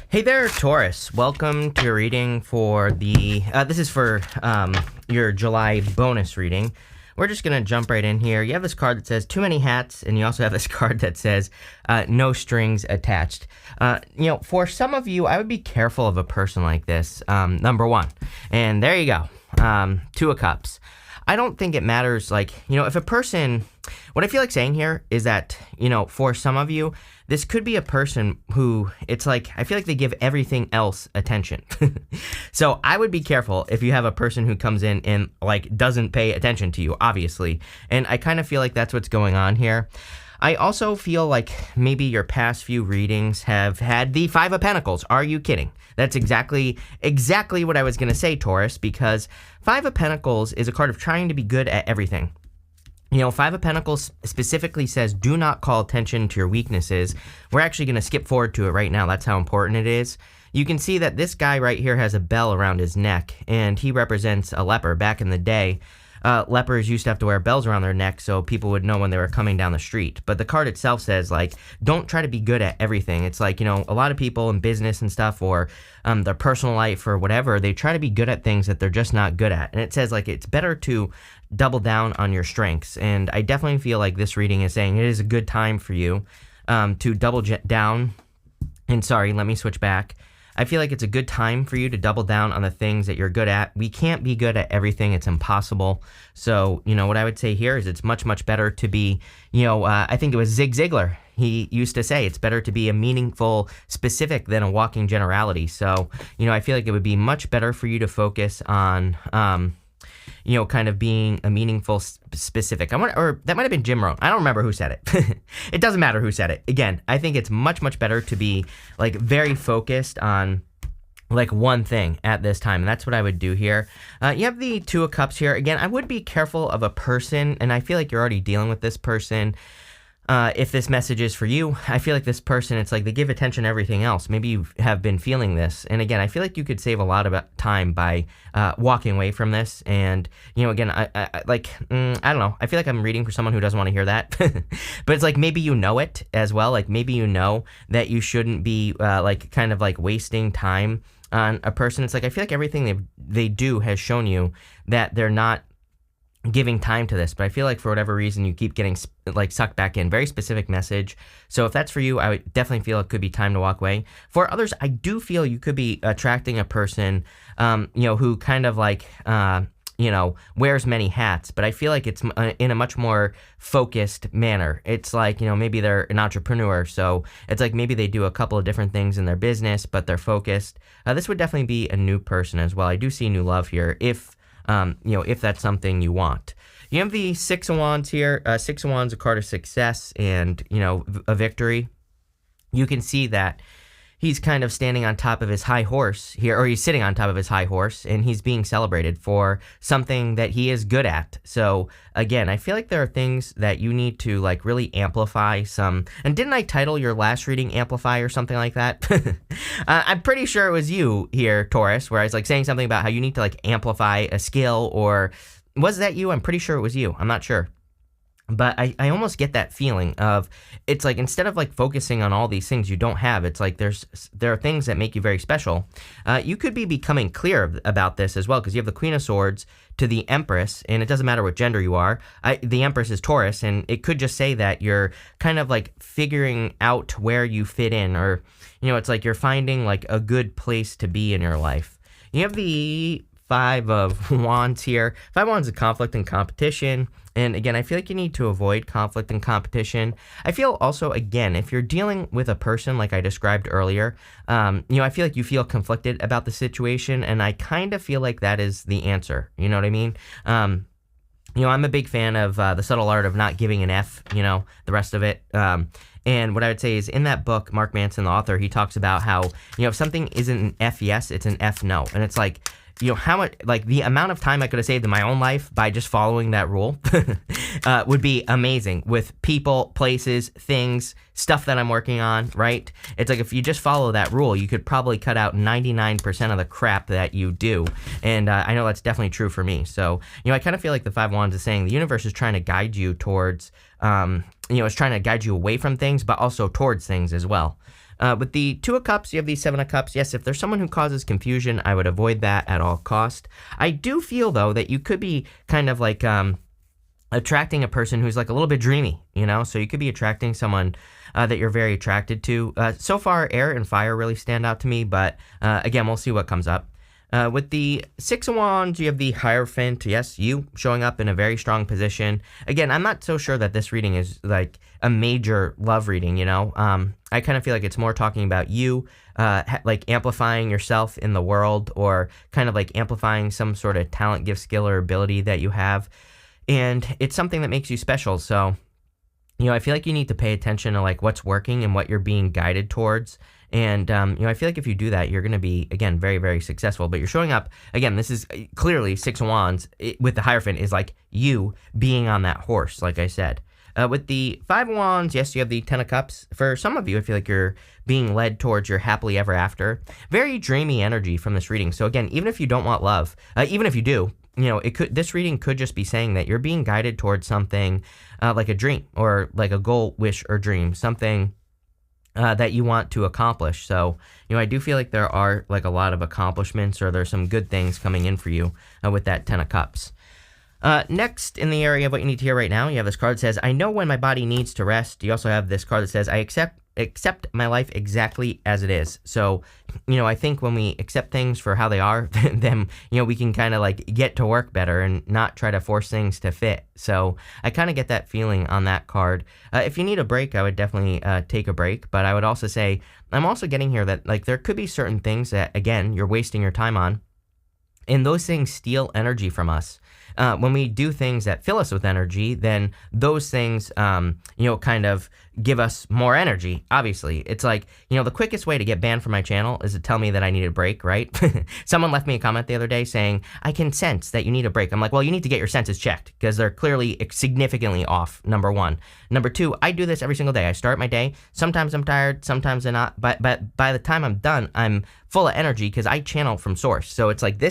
Hey there, Taurus. Welcome to your reading for this is for your July bonus reading. We're just going to jump right in here. You have this card that says too many hats, and you also have this card that says no strings attached. For some of you, I would be careful of a person like this, number one. And there you go, Two of Cups. I don't think it matters, if a person, what I feel like saying here is that, for some of you, this could be a person who, it's like, I feel like they give everything else attention. So I would be careful if you have a person who comes in and, doesn't pay attention to you, obviously. And I kind of feel like that's what's going on here. I also feel like maybe your past few readings have had the Five of Pentacles. Are you kidding? That's exactly what I was going to say, Taurus, because Five of Pentacles is a card of trying to be good at everything. Five of Pentacles specifically says, do not call attention to your weaknesses. We're actually going to skip forward to it right now. That's how important it is. You can see that this guy right here has a bell around his neck, and he represents a leper. Back in the day, lepers used to have to wear bells around their neck so people would know when they were coming down the street. But the card itself says, don't try to be good at everything. It's a lot of people in business and stuff, or their personal life or whatever, they try to be good at things that they're just not good at. And it says, it's better to double down on your strengths. And I definitely feel like this reading is saying it is a good time for you to double down. And sorry, let me switch back. I feel like it's a good time for you to double down on the things that you're good at. We can't be good at everything. It's impossible. So, what I would say here is it's much, much better to be, I think it was Zig Ziglar. He used to say it's better to be a meaningful specific than a walking generality. So, I feel like it would be much better for you to focus on, kind of being a meaningful specific. Or that might have been Jim Rohn. I don't remember who said it. It doesn't matter who said it. Again, I think it's much, much better to be very focused on one thing at this time. And that's what I would do here. You have the Two of Cups here. Again, I would be careful of a person, and I feel like you're already dealing with this person. If this message is for you, I feel like this person, it's they give attention to everything else. Maybe you have been feeling this. And again, I feel like you could save a lot of time by walking away from this. And, again, I don't know. I feel like I'm reading for someone who doesn't want to hear that. But it's maybe you know it as well. Maybe you know that you shouldn't be wasting time on a person. It's I feel like everything they do has shown you that they're not giving time to this, but I feel like for whatever reason you keep getting sucked back in. Very specific message. So if that's for you, I would definitely feel it could be time to walk away. For others, I do feel you could be attracting a person who kind of wears many hats, but I feel like it's in a much more focused manner. It's maybe they're an entrepreneur, so it's maybe they do a couple of different things in their business, but they're focused. This would definitely be a new person as well. I do see new love here if that's something you want. You have the Six of Wands here. Six of Wands, a card of success and, a victory. You can see that he's kind of standing on top of his high horse here, or he's sitting on top of his high horse, and he's being celebrated for something that he is good at. So again, I feel like there are things that you need to really amplify some. And didn't I title your last reading Amplify or something like that? I'm pretty sure it was you here, Taurus, where I was saying something about how you need to amplify a skill, or was that you? I'm pretty sure it was you. I'm not sure. But I almost get that feeling of, it's instead of focusing on all these things you don't have, it's there are things that make you very special. You could be becoming clear about this as well, because you have the Queen of Swords to the Empress, and it doesn't matter what gender you are. The Empress is Taurus, and it could just say that you're kind of figuring out where you fit in, or, it's you're finding a good place to be in your life. You have the Five of Wands here. Five of Wands is conflict and competition. And again, I feel like you need to avoid conflict and competition. I feel also, again, if you're dealing with a person like I described earlier, I feel like you feel conflicted about the situation. And I kind of feel like that is the answer. You know what I mean? I'm a big fan of The Subtle Art of Not Giving an F, the rest of it. And what I would say is, in that book, Mark Manson, the author, he talks about how, if something isn't an F yes, it's an F no. And it's how much, the amount of time I could have saved in my own life by just following that rule would be amazing, with people, places, things, stuff that I'm working on, right? It's if you just follow that rule, you could probably cut out 99% of the crap that you do. And I know that's definitely true for me. So, I kind of feel like the Five of Wands is saying the universe is trying to guide you towards, it's trying to guide you away from things, but also towards things as well. With the Two of Cups, you have the Seven of Cups. Yes, if there's someone who causes confusion, I would avoid that at all cost. I do feel, though, that you could be kind of like attracting a person who's like a little bit dreamy, So you could be attracting someone that you're very attracted to. So far, air and fire really stand out to me, but again, we'll see what comes up. With the Six of Wands, you have the Hierophant. Yes, you showing up in a very strong position. Again, I'm not so sure that this reading is like a major love reading, I kind of feel like it's more talking about you, like amplifying yourself in the world, or kind of like amplifying some sort of talent, gift, skill, or ability that you have. And it's something that makes you special. So, I feel like you need to pay attention to like what's working and what you're being guided towards. And, I feel like if you do that, you're going to be, again, very, very successful. But you're showing up, again, this is clearly Six of Wands with the Hierophant is like you being on that horse, like I said. With the Five of Wands, yes, you have the Ten of Cups. For some of you, I feel like you're being led towards your happily ever after. Very dreamy energy from this reading. So again, even if you don't want love, even if you do, this reading could just be saying that you're being guided towards something like a dream, or like a goal, wish, or dream, something that you want to accomplish. So, I do feel like there are like a lot of accomplishments, or there's some good things coming in for you with that Ten of Cups. Next, in the area of what you need to hear right now, you have this card that says, I know when my body needs to rest. You also have this card that says, I accept my life exactly as it is. So, I think when we accept things for how they are, then, we can kind of like get to work better and not try to force things to fit. So I kind of get that feeling on that card. If you need a break, I would definitely take a break. But I would also say, I'm also getting here that like there could be certain things that, again, you're wasting your time on. And those things steal energy from us. When we do things that fill us with energy, then those things, kind of give us more energy, obviously. It's like, the quickest way to get banned from my channel is to tell me that I need a break, right? Someone left me a comment the other day saying, I can sense that you need a break. I'm like, well, you need to get your senses checked, because they're clearly significantly off, number one. Number two, I do this every single day. I start my day. Sometimes I'm tired, sometimes I'm not. But by the time I'm done, I'm full of energy because I channel from source. So it's like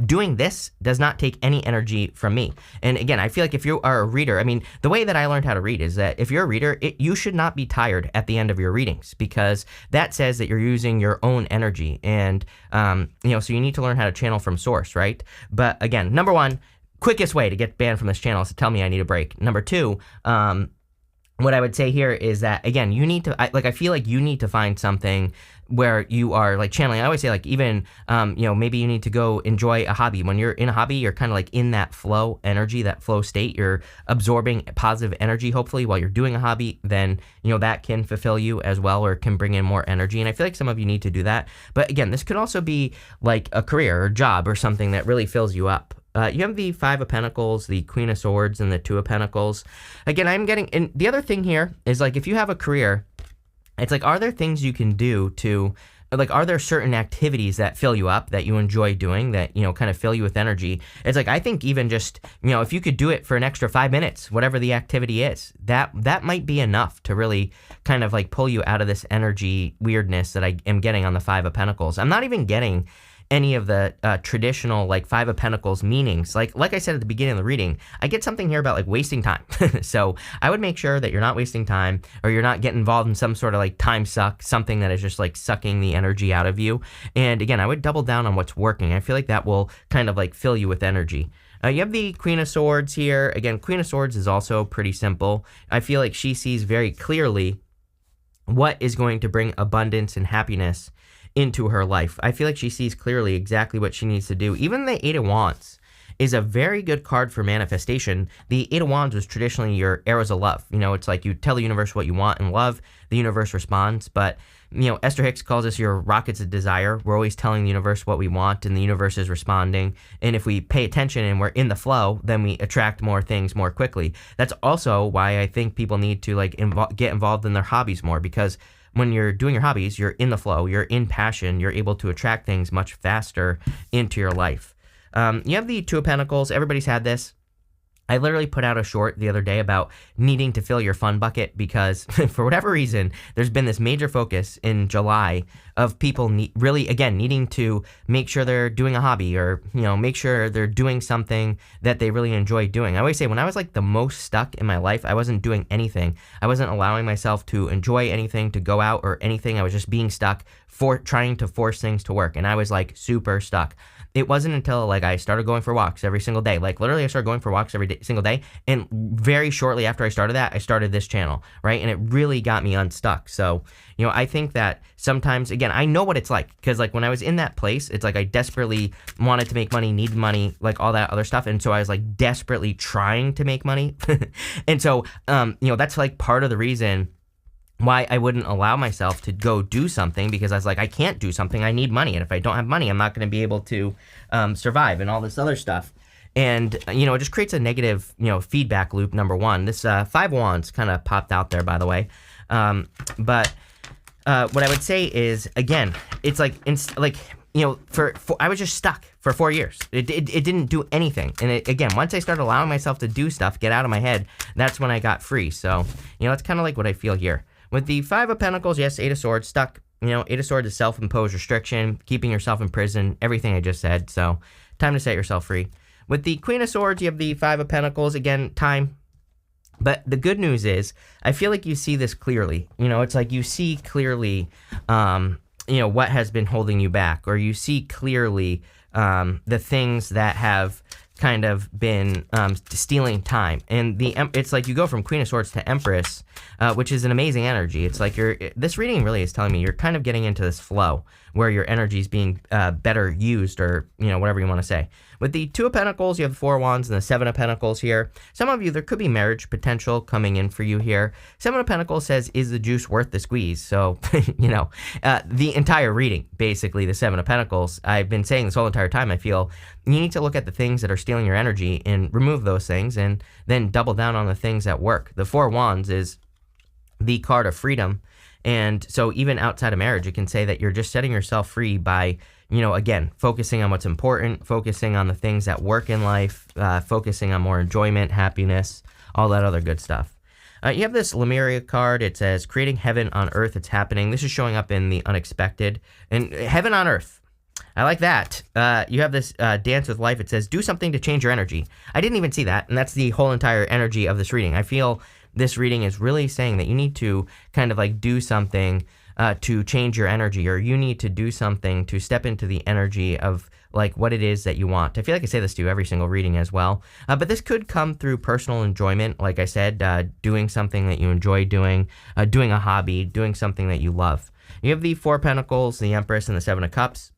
doing this does not take any energy from me. And again, I feel like if you are a reader, I mean, the way that I learned how to read is that if you're a reader, you should not be tired at the end of your readings, because that says that you're using your own energy. And, so you need to learn how to channel from source, right? But again, number one, quickest way to get banned from this channel is to tell me I need a break. Number two, what I would say here is that, again, you need to, I feel like you need to find something where you are like channeling. I always say like even, maybe you need to go enjoy a hobby. When you're in a hobby, you're kind of like in that flow energy, that flow state. You're absorbing positive energy, hopefully, while you're doing a hobby. Then, that can fulfill you as well, or can bring in more energy. And I feel like some of you need to do that. But again, this could also be like a career or job or something that really fills you up. You have the Five of Pentacles, the Queen of Swords, and the Two of Pentacles. Again, and the other thing here is like, if you have a career, it's like, are there things you can do to, like, are there certain activities that fill you up, that you enjoy doing, that, kind of fill you with energy? It's like, I think even just, if you could do it for an extra 5 minutes, whatever the activity is, that might be enough to really kind of like pull you out of this energy weirdness that I am getting on the Five of Pentacles. I'm not even getting any of the traditional like Five of Pentacles meanings. Like I said at the beginning of the reading, I get something here about like wasting time. So I would make sure that you're not wasting time, or you're not getting involved in some sort of like time suck, something that is just like sucking the energy out of you. And again, I would double down on what's working. I feel like that will kind of like fill you with energy. You have the Queen of Swords here. Again, Queen of Swords is also pretty simple. I feel like she sees very clearly what is going to bring abundance and happiness into her life. I feel like she sees clearly exactly what she needs to do. Even the Eight of Wands is a very good card for manifestation. The Eight of Wands was traditionally your arrows of love. It's like you tell the universe what you want in love, the universe responds. But, Esther Hicks calls us your rockets of desire. We're always telling the universe what we want, and the universe is responding. And if we pay attention and we're in the flow, then we attract more things more quickly. That's also why I think people need to like get involved in their hobbies more, because when you're doing your hobbies, you're in the flow, you're in passion, you're able to attract things much faster into your life. You have the Two of Pentacles. Everybody's had this. I literally put out a short the other day about needing to fill your fun bucket because for whatever reason, there's been this major focus in July of people really, again, needing to make sure they're doing a hobby or, make sure they're doing something that they really enjoy doing. I always say when I was like the most stuck in my life, I wasn't doing anything. I wasn't allowing myself to enjoy anything, to go out or anything. I was just being stuck for trying to force things to work. And I was like super stuck. It wasn't until like I started going for walks every single day. Like literally I started going for walks every single day. And very shortly after I started that, I started this channel, right? And it really got me unstuck. So, I think that sometimes, again, I know what it's like because like when I was in that place, it's like I desperately wanted to make money, needed money, like all that other stuff. And so I was like desperately trying to make money. And so, that's like part of the reason why I wouldn't allow myself to go do something because I was like, I can't do something. I need money. And if I don't have money, I'm not going to be able to survive and all this other stuff. And, it just creates a negative, feedback loop, number one. This 5 wands kind of popped out there, by the way. But what I would say is, again, it's like, I was just stuck for 4 years. It didn't do anything. And again, once I started allowing myself to do stuff, get out of my head, that's when I got free. So, that's kind of like what I feel here. With the 5 of Pentacles, yes, 8 of Swords, stuck. 8 of Swords is self-imposed restriction, keeping yourself in prison, everything I just said. So, time to set yourself free. With the Queen of Swords, you have the 5 of Pentacles. Again, time. But the good news is, I feel like you see this clearly. It's like you see clearly, what has been holding you back. Or you see clearly the things that have kind of been stealing time. And it's like you go from Queen of Swords to Empress, which is an amazing energy. It's like this reading really is telling me you're kind of getting into this flow where your energy is being better used or, whatever you want to say. With the 2 of Pentacles, you have 4 wands and the 7 of Pentacles here. Some of you, there could be marriage potential coming in for you here. 7 of Pentacles says, is the juice worth the squeeze? So, the entire reading, basically, the 7 of Pentacles, I've been saying this whole entire time, I feel you need to look at the things that are stealing your energy and remove those things and then double down on the things that work. The 4 wands is the card of freedom. And so even outside of marriage, it can say that you're just setting yourself free by, again, focusing on what's important, focusing on the things that work in life, focusing on more enjoyment, happiness, all that other good stuff. You have this Lemuria card. It says, creating heaven on earth. It's happening. This is showing up in the unexpected. And heaven on earth. I like that. You have this dance with life. It says, do something to change your energy. I didn't even see that. And that's the whole entire energy of this reading. I feel this reading is really saying that you need to kind of like do something to change your energy, or you need to do something to step into the energy of like what it is that you want. I feel like I say this to every single reading as well. But this could come through personal enjoyment. Like I said, doing something that you enjoy doing, doing a hobby, doing something that you love. You have the 4 of Pentacles, the Empress, and the 7 of Cups.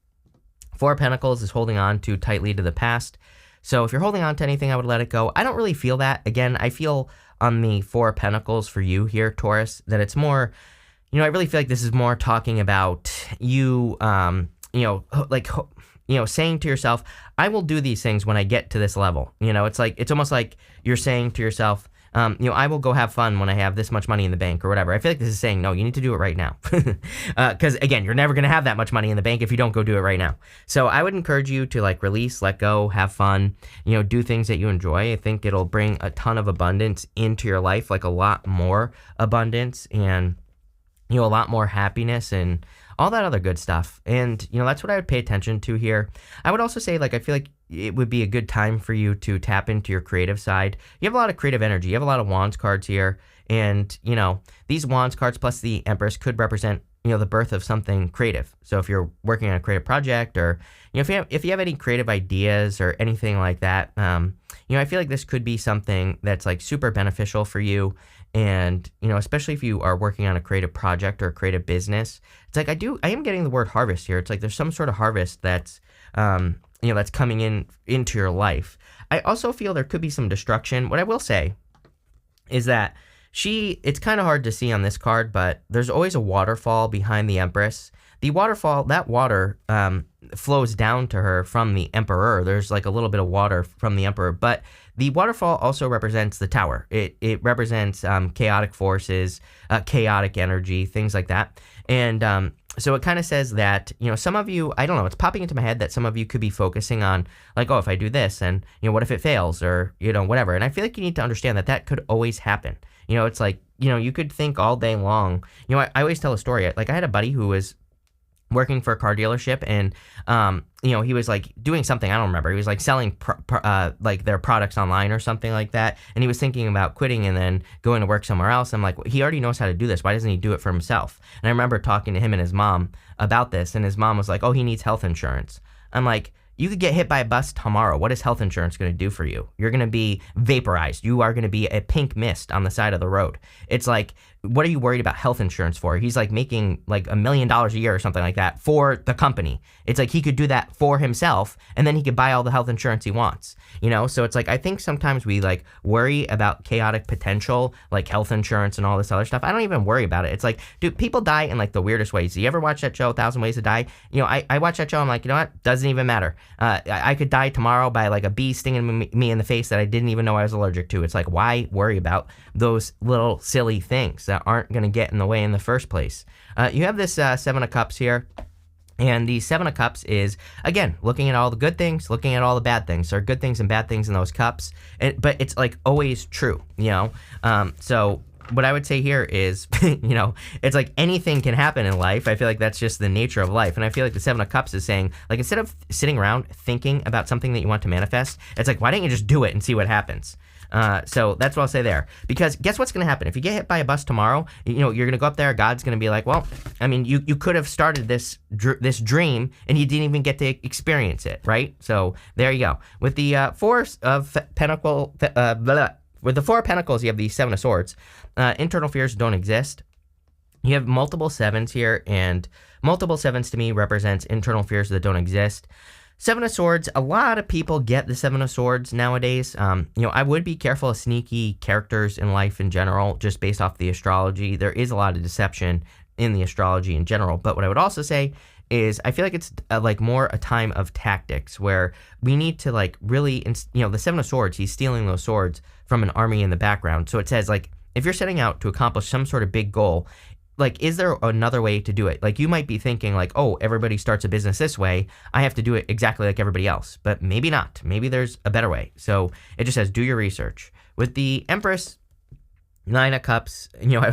4 of Pentacles is holding on too tightly to the past. So if you're holding on to anything, I would let it go. I don't really feel that. Again, I feel on the 4 of Pentacles for you here, Taurus, that it's more, I really feel like this is more talking about you, saying to yourself, I will do these things when I get to this level. It's almost like you're saying to yourself, I will go have fun when I have this much money in the bank or whatever. I feel like this is saying, no, you need to do it right now. Because again, you're never going to have that much money in the bank if you don't go do it right now. So I would encourage you to like release, let go, have fun, do things that you enjoy. I think it'll bring a ton of abundance into your life, like a lot more abundance and, a lot more happiness and all that other good stuff. And, that's what I would pay attention to here. I would also say, I feel like it would be a good time for you to tap into your creative side. You have a lot of creative energy. You have a lot of Wands cards here. And, these Wands cards plus the Empress could represent, the birth of something creative. So if you're working on a creative project or, if you have any creative ideas or anything like that, I feel like this could be something that's like super beneficial for you. And, especially if you are working on a creative project or a creative business, it's like I am getting the word harvest here. It's like there's some sort of harvest that's, that's coming into your life. I also feel there could be some destruction. What I will say is that it's kind of hard to see on this card, but there's always a waterfall behind the Empress. The waterfall, that water flows down to her from the Emperor. There's like a little bit of water from the Emperor, but the waterfall also represents the Tower. It represents chaotic forces, chaotic energy, things like that. And So it kind of says that, some of you, I don't know, it's popping into my head that some of you could be focusing on like, oh, if I do this and, what if it fails or, whatever. And I feel like you need to understand that that could always happen. It's like, you could think all day long. I always tell a story. Like I had a buddy who was working for a car dealership and, he was like doing something, I don't remember. He was like selling like their products online or something like that. And he was thinking about quitting and then going to work somewhere else. I'm like, well, he already knows how to do this. Why doesn't he do it for himself? And I remember talking to him and his mom about this. And his mom was like, oh, he needs health insurance. I'm like, you could get hit by a bus tomorrow. What is health insurance going to do for you? You're going to be vaporized. You are going to be a pink mist on the side of the road. It's like, what are you worried about health insurance for? He's like making like $1 million a year or something like that for the company. It's like he could do that for himself and then he could buy all the health insurance he wants, So it's like, I think sometimes we like worry about chaotic potential, like health insurance and all this other stuff. I don't even worry about it. It's like, dude, people die in like the weirdest ways. Do you ever watch that show, 1,000 Ways to Die? I watch that show. I'm like, you know what? Doesn't even matter. I could die tomorrow by like a bee stinging me in the face that I didn't even know I was allergic to. It's like, why worry about those little silly things that aren't going to get in the way in the first place? You have this Seven of Cups here. And the Seven of Cups is, again, looking at all the good things, looking at all the bad things. There are good things and bad things in those cups. But it's like always true, So what I would say here is, it's like anything can happen in life. I feel like that's just the nature of life. And I feel like the Seven of Cups is saying, like, instead of sitting around thinking about something that you want to manifest, it's like, why don't you just do it and see what happens? So that's what I'll say there. Because guess what's going to happen? If you get hit by a bus tomorrow, you're going to go up there. God's going to be like, well, I mean, you could have started this dream and you didn't even get to experience it, right? So there you go. With the Four of Pentacles, with the Four of Pentacles, you have the Seven of Swords. Internal fears don't exist. You have multiple sevens here, and multiple sevens to me represents internal fears that don't exist. Seven of Swords, a lot of people get the Seven of Swords nowadays. I would be careful of sneaky characters in life in general, just based off the astrology. There is a lot of deception in the astrology in general. But what I would also say is I feel like it's like more a time of tactics where we need to like really, the Seven of Swords, he's stealing those swords from an army in the background. So it says like, if you're setting out to accomplish some sort of big goal, like, is there another way to do it? Like, you might be thinking like, oh, everybody starts a business this way. I have to do it exactly like everybody else. But maybe not. Maybe there's a better way. So it just says, do your research. With the Empress, Nine of Cups, I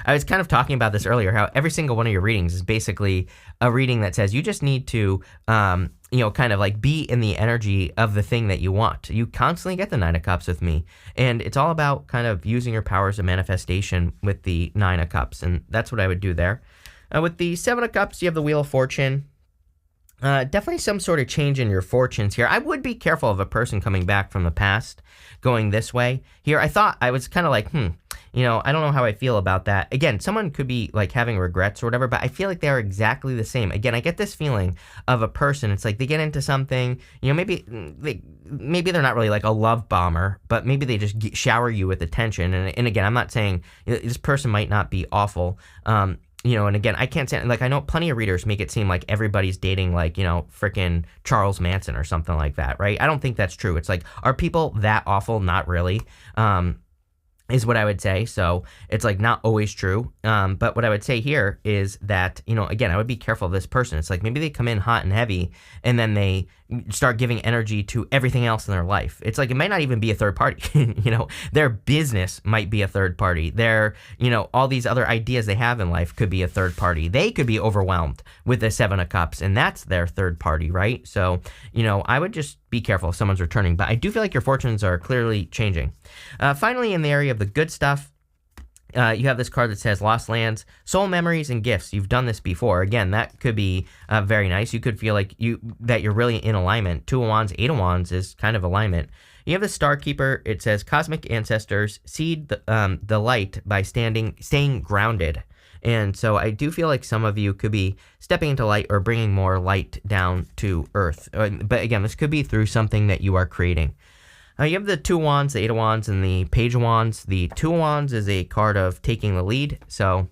was kind of talking about this earlier, how every single one of your readings is basically a reading that says you just need to, kind of like be in the energy of the thing that you want. You constantly get the Nine of Cups with me. And it's all about kind of using your powers of manifestation with the Nine of Cups. And that's what I would do there. With the Seven of Cups, you have the Wheel of Fortune. Definitely some sort of change in your fortunes here. I would be careful of a person coming back from the past going this way. Here, I was kind of like, I don't know how I feel about that. Again, someone could be like having regrets or whatever, but I feel like they're exactly the same. Again, I get this feeling of a person. It's like they get into something, maybe they're not really like a love bomber, but maybe they just shower you with attention. And again, I'm not saying this person might not be awful. And again, I can't say, like, I know plenty of readers make it seem like everybody's dating, like, freaking Charles Manson or something like that, right? I don't think that's true. It's like, are people that awful? Not really. Is what I would say. So it's like not always true. But what I would say here is that, again, I would be careful of this person. It's like maybe they come in hot and heavy and then they start giving energy to everything else in their life. It's like it might not even be a third party. Their business might be a third party. Their, all these other ideas they have in life could be a third party. They could be overwhelmed with the Seven of Cups and that's their third party, right? So, I would just be careful if someone's returning. But I do feel like your fortunes are clearly changing. Finally, in the area of the good stuff, you have this card that says Lost Lands, Soul Memories, and Gifts. You've done this before. Again, that could be very nice. You could feel like that you're really in alignment. Two of Wands, Eight of Wands is kind of alignment. You have the Star Keeper. It says Cosmic Ancestors, seed the light by staying grounded. And so I do feel like some of you could be stepping into light or bringing more light down to earth. But again, this could be through something that you are creating. You have the Two of Wands, the Eight of Wands, and the Page of Wands. The Two of Wands is a card of taking the lead. So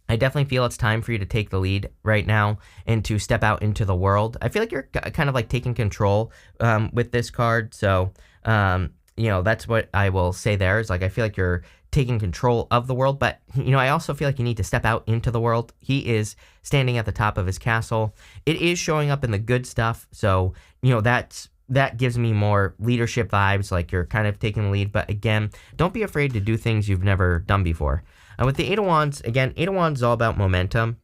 I definitely feel it's time for you to take the lead right now and to step out into the world. I feel like you're kind of like taking control with this card. So, that's what I will say there is like I feel like you're taking control of the world, but I also feel like you need to step out into the world. He is standing at the top of his castle. It is showing up in the good stuff, so that gives me more leadership vibes, like you're kind of taking the lead. But again, don't be afraid to do things you've never done before. With the Eight of Wands, again, Eight of Wands is all about momentum.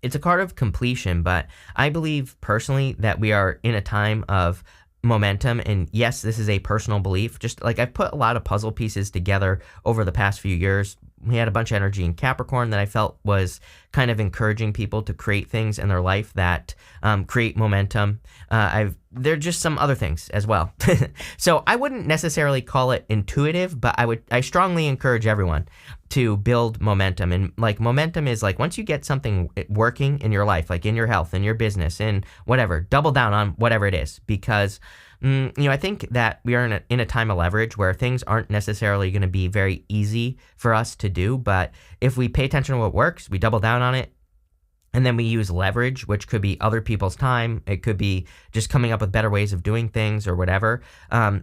It's a card of completion, but I believe personally that we are in a time of momentum. And yes, this is a personal belief. Just like I've put a lot of puzzle pieces together over the past few years. We had a bunch of energy in Capricorn that I felt was kind of encouraging people to create things in their life that create momentum. There are just some other things as well. So I wouldn't necessarily call it intuitive, but I strongly encourage everyone to build momentum. And like momentum is like once you get something working in your life, like in your health, in your business, in whatever, double down on whatever it is, because I think that we are in a time of leverage where things aren't necessarily going to be very easy for us to do. But if we pay attention to what works, we double down on it, and then we use leverage, which could be other people's time. It could be just coming up with better ways of doing things or whatever.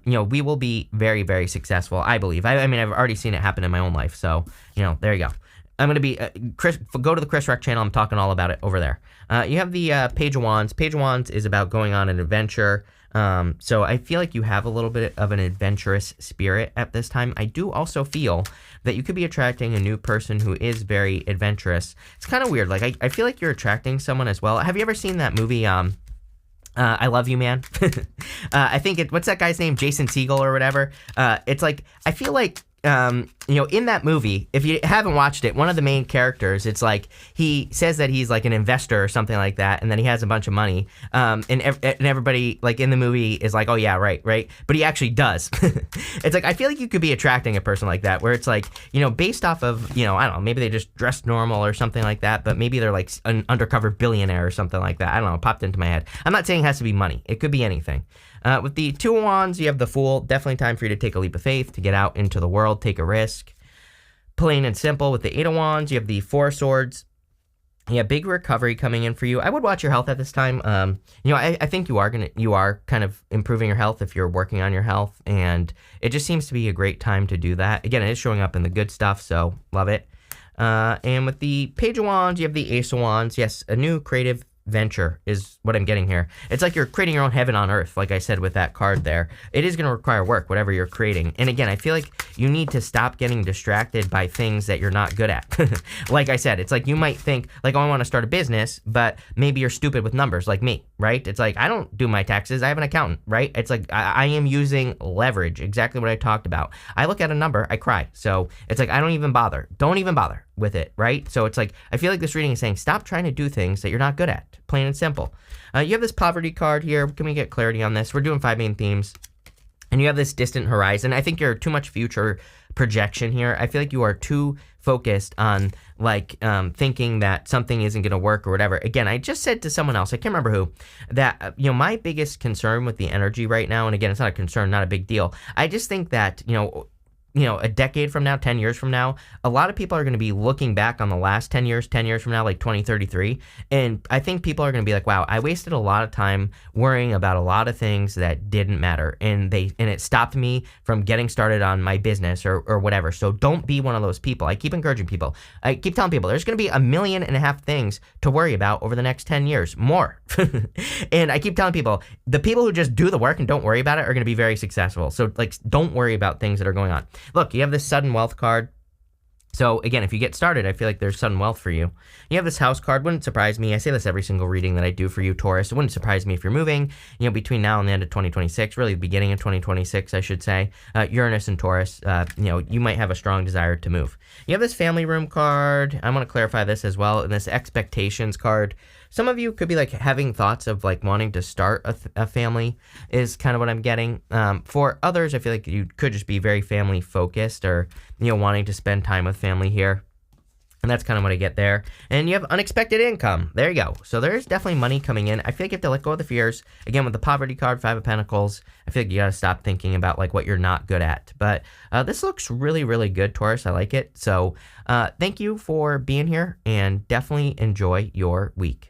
We will be very, very successful, I believe. I mean, I've already seen it happen in my own life. So, there you go. I'm going to be, go to the Chris Rock channel. I'm talking all about it over there. You have the Page of Wands. Page of Wands is about going on an adventure. So I feel like you have a little bit of an adventurous spirit at this time. I do also feel that you could be attracting a new person who is very adventurous. It's kind of weird. Like, I feel like you're attracting someone as well. Have you ever seen that movie, I Love You, Man? I think what's that guy's name? Jason Segel or whatever. It's like, I feel like, in that movie, if you haven't watched it, one of the main characters, it's like he says that he's like an investor or something like that, and then he has a bunch of money, and everybody like in the movie is like, oh yeah, right, but he actually does. It's like I feel like you could be attracting a person like that, where it's like based off of I don't know, maybe they just dress normal or something like that, but maybe they're like an undercover billionaire or something like that. I don't know, it popped into my head. I'm not saying it has to be money. It could be anything. With the Two of Wands, you have the Fool. Definitely time for you to take a leap of faith, to get out into the world, take a risk. Plain and simple. With the Eight of Wands, you have the Four of Swords. Yeah, big recovery coming in for you. I would watch your health at this time. I think you are kind of improving your health if you're working on your health, and it just seems to be a great time to do that. Again, it is showing up in the good stuff, so love it. And with the Page of Wands, you have the Ace of Wands. Yes, a new creative venture is what I'm getting here. It's like you're creating your own heaven on earth, like I said with that card there. It is going to require work, whatever you're creating. And again, I feel like you need to stop getting distracted by things that you're not good at. Like I said, it's like you might think like, oh, I want to start a business, but maybe you're stupid with numbers like me, right? It's like, I don't do my taxes. I have an accountant, right? It's like I am using leverage, exactly what I talked about. I look at a number, I cry. So it's like, I don't even bother. Don't even bother with it, right? So it's like, I feel like this reading is saying, stop trying to do things that you're not good at, plain and simple. You have this poverty card here. Can we get clarity on this? We're doing 5 main themes. And you have this distant horizon. I think you're too much future projection here. I feel like you are too focused on like thinking that something isn't going to work or whatever. Again, I just said to someone else, I can't remember who, that, my biggest concern with the energy right now, and again, it's not a concern, not a big deal. I just think that, a decade from now, 10 years from now, a lot of people are going to be looking back on the last 10 years from now, like 2033. And I think people are going to be like, wow, I wasted a lot of time worrying about a lot of things that didn't matter. And it stopped me from getting started on my business or whatever. So don't be one of those people. I keep encouraging people. I keep telling people there's going to be 1.5 million things to worry about over the next 10 years, more. And I keep telling people, the people who just do the work and don't worry about it are going to be very successful. So like, don't worry about things that are going on. Look, you have this sudden wealth card. So again, if you get started, I feel like there's sudden wealth for you. You have this house card. Wouldn't surprise me. I say this every single reading that I do for you, Taurus. It wouldn't surprise me if you're moving, between now and the end of 2026, really the beginning of 2026, I should say. Uranus and Taurus, you might have a strong desire to move. You have this family room card. I want to clarify this as well. And this expectations card. Some of you could be like having thoughts of like wanting to start a family is kind of what I'm getting. For others, I feel like you could just be very family focused or, wanting to spend time with family here. And that's kind of what I get there. And you have unexpected income. There you go. So there's definitely money coming in. I feel like you have to let go of the fears. Again, with the poverty card, 5 of Pentacles, I feel like you got to stop thinking about like what you're not good at. But this looks really, really good, Taurus. I like it. So thank you for being here and definitely enjoy your week.